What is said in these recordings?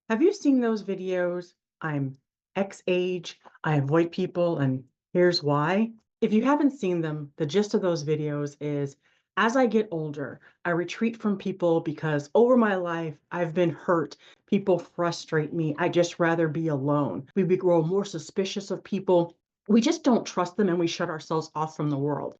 Have you seen those videos? I'm X age, I avoid people, and here's why. If you haven't seen them, the gist of those videos is as I get older, I retreat from people because over my life, I've been hurt. People frustrate me. I just rather be alone. We grow more suspicious of people. We just don't trust them and we shut ourselves off from the world.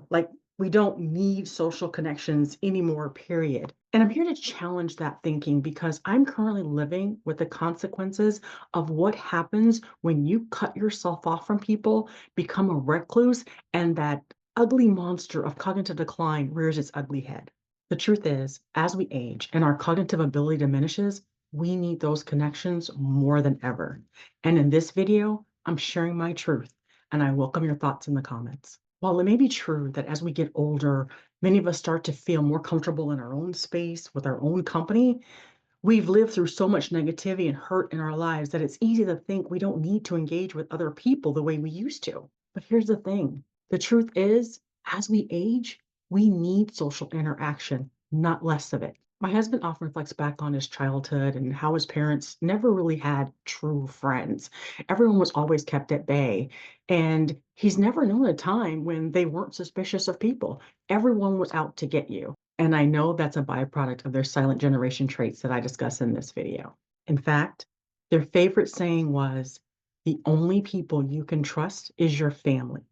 Like we don't need social connections anymore, period. And I'm here to challenge that thinking because I'm currently living with the consequences of what happens when you cut yourself off from people, become a recluse, and that ugly monster of cognitive decline rears its ugly head. The truth is, as we age and our cognitive ability diminishes, we need those connections more than ever. And in this video, I'm sharing my truth, and I welcome your thoughts in the comments. While it may be true that as we get older, many of us start to feel more comfortable in our own space with our own company. We've lived through so much negativity and hurt in our lives that it's easy to think we don't need to engage with other people the way we used to. But here's the thing, the truth is, as we age, we need social interaction, not less of it. My husband often reflects back on his childhood and how his parents never really had true friends. Everyone was always kept at bay. And he's never known a time when they weren't suspicious of people. Everyone was out to get you. And I know that's a byproduct of their silent generation traits that I discuss in this video. In fact, their favorite saying was, the only people you can trust is your family.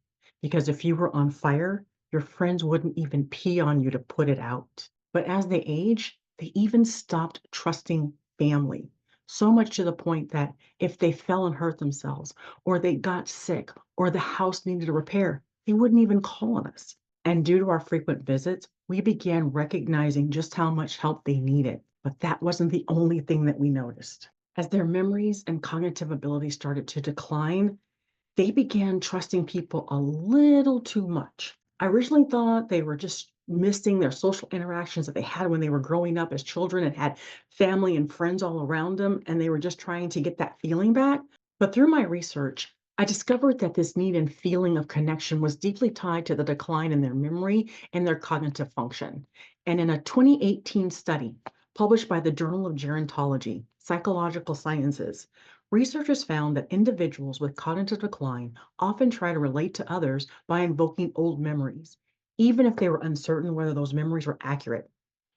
Because if you were on fire, your friends wouldn't even pee on you to put it out. But as they age, they even stopped trusting family. So much to the point that if they fell and hurt themselves, or they got sick, or the house needed a repair, they wouldn't even call on us. And due to our frequent visits, we began recognizing just how much help they needed. But that wasn't the only thing that we noticed. As their memories and cognitive ability started to decline, they began trusting people a little too much. I originally thought they were just missing their social interactions that they had when they were growing up as children and had family and friends all around them, and they were just trying to get that feeling back. But through my research, I discovered that this need and feeling of connection was deeply tied to the decline in their memory and their cognitive function. And in a 2018 study published by the Journal of Gerontology, Psychological Sciences, researchers found that individuals with cognitive decline often try to relate to others by invoking old memories, even if they were uncertain whether those memories were accurate.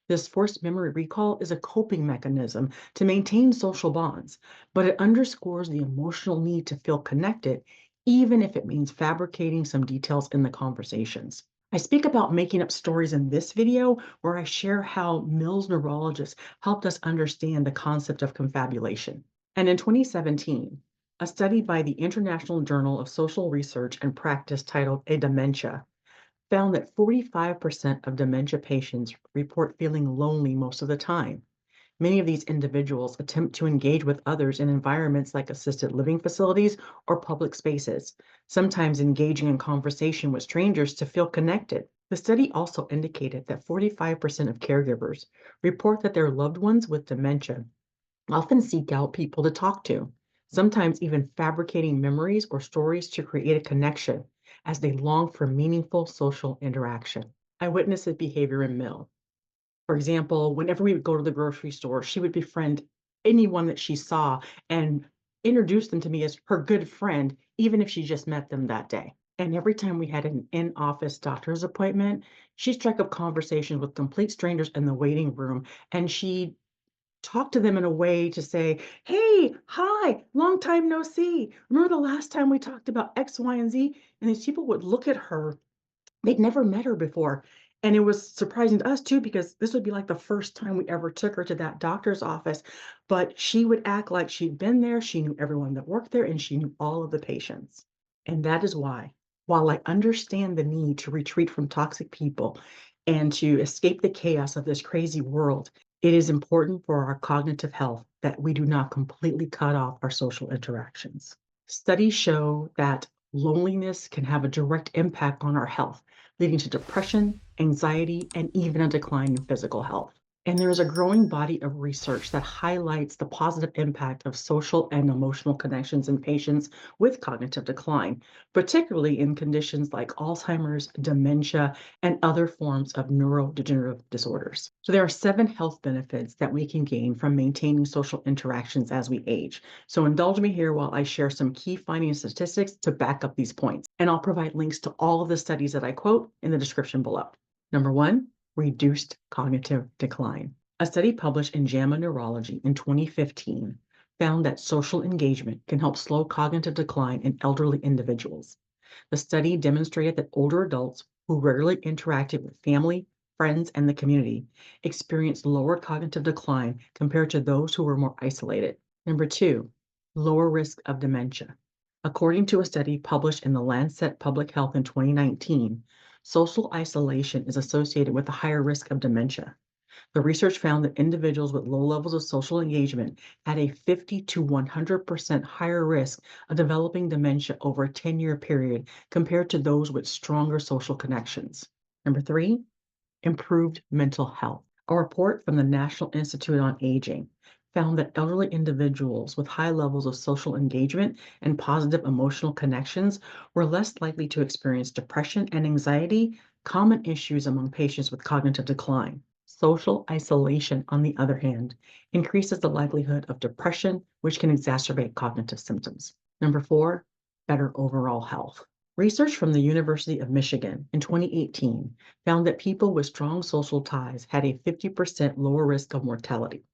This forced memory recall is a coping mechanism to maintain social bonds, but it underscores the emotional need to feel connected, even if it means fabricating some details in the conversations. I speak about making up stories in this video where I share how Mills neurologists helped us understand the concept of confabulation. And in 2017, a study by the International Journal of Social Research and Practice titled A Dementia found that 45% of dementia patients report feeling lonely most of the time. Many of these individuals attempt to engage with others in environments like assisted living facilities or public spaces, sometimes engaging in conversation with strangers to feel connected. The study also indicated that 45% of caregivers report that their loved ones with dementia often seek out people to talk to, sometimes even fabricating memories or stories to create a connection as they long for meaningful social interaction. I witnessed this behavior in Mill. For example, whenever we would go to the grocery store, she would befriend anyone that she saw and introduce them to me as her good friend, even if she just met them that day. And every time we had an in office doctor's appointment, she struck up conversations with complete strangers in the waiting room and she talk to them in a way to say, "Hey, hi, long time no see. Remember the last time we talked about X, Y, and Z?" And these people would look at her. They'd never met her before. And it was surprising to us too, because this would be like the first time we ever took her to that doctor's office. But she would act like she'd been there. She knew everyone that worked there and she knew all of the patients. And that is why, while I understand the need to retreat from toxic people and to escape the chaos of this crazy world, it is important for our cognitive health that we do not completely cut off our social interactions. Studies show that loneliness can have a direct impact on our health, leading to depression, anxiety, and even a decline in physical health. And there is a growing body of research that highlights the positive impact of social and emotional connections in patients with cognitive decline, particularly in conditions like Alzheimer's, dementia, and other forms of neurodegenerative disorders. So, there are 7 health benefits that we can gain from maintaining social interactions as we age. So, indulge me here while I share some key findings and statistics to back up these points. And I'll provide links to all of the studies that I quote in the description below. Number one, reduced cognitive decline. A study published in JAMA Neurology in 2015 found that social engagement can help slow cognitive decline in elderly individuals. The study demonstrated that older adults who regularly interacted with family, friends, and the community experienced lower cognitive decline compared to those who were more isolated. Number two, lower risk of dementia. According to a study published in the Lancet Public Health in 2019, social isolation is associated with a higher risk of dementia. The research found that individuals with low levels of social engagement had a 50 to 100% higher risk of developing dementia over a 10-year period compared to those with stronger social connections. Number three, improved mental health. A report from the National Institute on Aging found that elderly individuals with high levels of social engagement and positive emotional connections were less likely to experience depression and anxiety, common issues among patients with cognitive decline. Social isolation, on the other hand, increases the likelihood of depression, which can exacerbate cognitive symptoms. Number four, better overall health. Research from the University of Michigan in 2018 found that people with strong social ties had a 50% lower risk of mortality,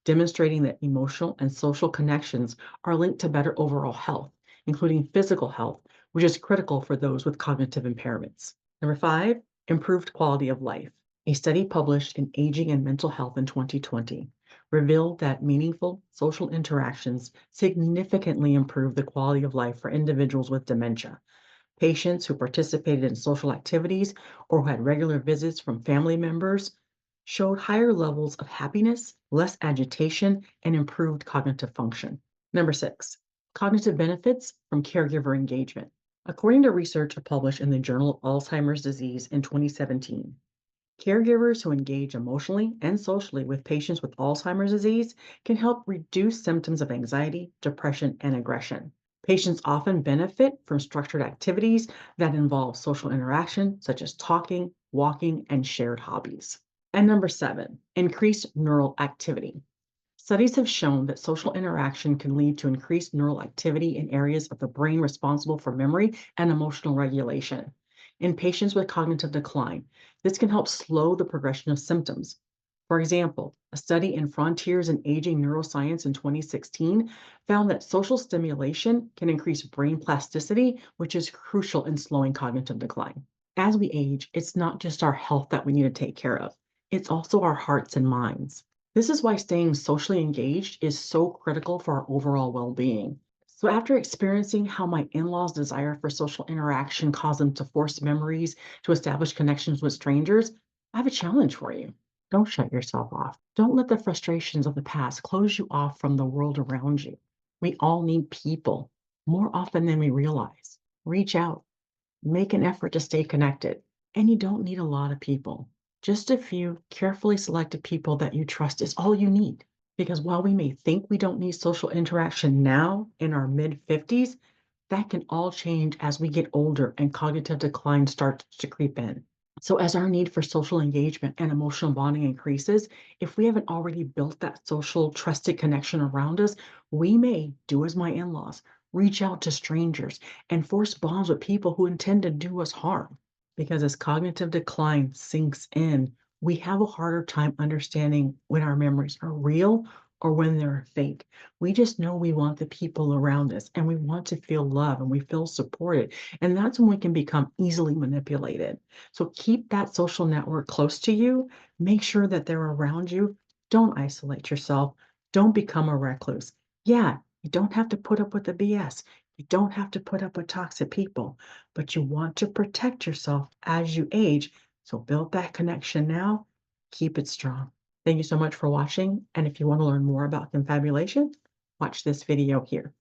demonstrating that emotional and social connections are linked to better overall health, including physical health, which is critical for those with cognitive impairments. Number five, improved quality of life. A study published in Aging and Mental Health in 2020 revealed that meaningful social interactions significantly improve the quality of life for individuals with dementia. Patients who participated in social activities or who had regular visits from family members showed higher levels of happiness, less agitation, and improved cognitive function. Number six, cognitive benefits from caregiver engagement. According to research published in the journal Alzheimer's Disease in 2017, caregivers who engage emotionally and socially with patients with Alzheimer's disease can help reduce symptoms of anxiety, depression, and aggression. Patients often benefit from structured activities that involve social interaction, such as talking, walking, and shared hobbies. And number seven, increased neural activity. Studies have shown that social interaction can lead to increased neural activity in areas of the brain responsible for memory and emotional regulation. In patients with cognitive decline, this can help slow the progression of symptoms. For example, a study in Frontiers in Aging Neuroscience in 2016 found that social stimulation can increase brain plasticity, which is crucial in slowing cognitive decline. As we age, it's not just our health that we need to take care of, it's also our hearts and minds. This is why staying socially engaged is so critical for our overall well being. So, after experiencing how my in law's desire for social interaction caused them to force memories to establish connections with strangers, I have a challenge for you. Don't shut yourself off. Don't let the frustrations of the past close you off from the world around you. We all need people more often than we realize. Reach out, make an effort to stay connected. And you don't need a lot of people. Just a few carefully selected people that you trust is all you need. Because while we may think we don't need social interaction now in our mid 50s, that can all change as we get older and cognitive decline starts to creep in. So, as our need for social engagement and emotional bonding increases, if we haven't already built that social trusted connection around us, we may do as my in laws, reach out to strangers and force bonds with people who intend to do us harm. Because as cognitive decline sinks in, we have a harder time understanding when our memories are real or when they're fake. We just know we want the people around us and we want to feel love and we feel supported. And that's when we can become easily manipulated. So keep that social network close to you. Make sure that they're around you. Don't isolate yourself. Don't become a recluse. Yeah, you don't have to put up with the BS. You don't have to put up with toxic people, but you want to protect yourself as you age. So build that connection now. Keep it strong. Thank you so much for watching. And if you want to learn more about confabulation, watch this video here.